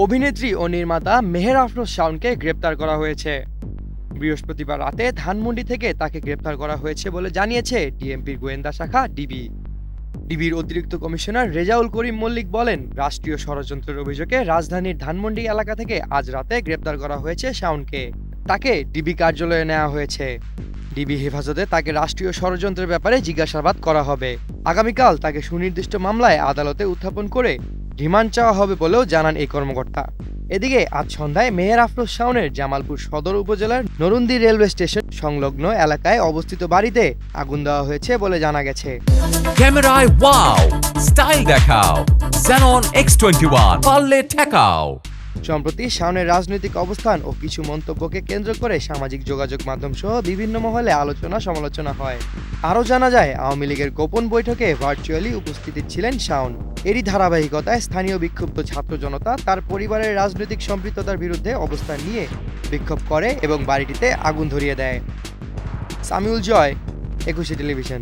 অভিনেত্রী ও নির্মাতা মেহের আফরোজ শাওনকে গ্রেপ্তার করা হয়েছে। বৃহস্পতিবার রাতে ধানমন্ডি থেকে তাকে গ্রেপ্তার করা হয়েছে বলে জানিয়েছে ডিএমপির গোয়েন্দা শাখা ডিবি। ডিবির অতিরিক্ত কমিশনার রেজাউল করিম মল্লিক বলেন, রাষ্ট্রীয় ষড়যন্ত্রের অভিযোগে রাজধানীর ধানমন্ডি এলাকা থেকে আজ রাতে গ্রেপ্তার করা হয়েছে শাওনকে। তাকে ডিবি কার্যালয়ে নেওয়া হয়েছে। ডিবি হেফাজতে তাকে রাষ্ট্রীয় ষড়যন্ত্রের ব্যাপারে জিজ্ঞাসাবাদ করা হবে। আগামীকাল তাকে সুনির্দিষ্ট মামলায় আদালতে উত্থাপন করে রিমান্ড চাওয়া হবে বলেও জানান এই কর্মকর্তা। এদিকে আজ সন্ধ্যায় মেহের আফরোজ শাওনের জামালপুর সদর উপজেলার নরুন্দি রেলওয়ে স্টেশন সংলগ্ন এলাকায় অবস্থিত বাড়িতে আগুন দেওয়া হয়েছে বলে জানা গেছে। ক্যামেরায় ওয়াও, স্টাইল দেখাও, Xenon X21 পারলে ঠেকাও। সম্প্রতি শাওনের রাজনৈতিক অবস্থান ও কিছু মন্তব্যকে কেন্দ্র করে সামাজিক যোগাযোগ মাধ্যম সহ বিভিন্ন মহলে আলোচনা সমালোচনা হয়। আরও জানা যায়, আওয়ামী লীগের গোপন বৈঠকে ভার্চুয়ালি উপস্থিত ছিলেন শাওন। এরই ধারাবাহিকতায় স্থানীয় বিক্ষুব্ধ ছাত্র জনতা তার পরিবারের রাজনৈতিক সম্পৃক্ততার বিরুদ্ধে অবস্থান নিয়ে বিক্ষোভ করে এবং বাড়িটিতে আগুন ধরিয়ে দেয়। সামিউল জয়, 21 টেলিভিশন।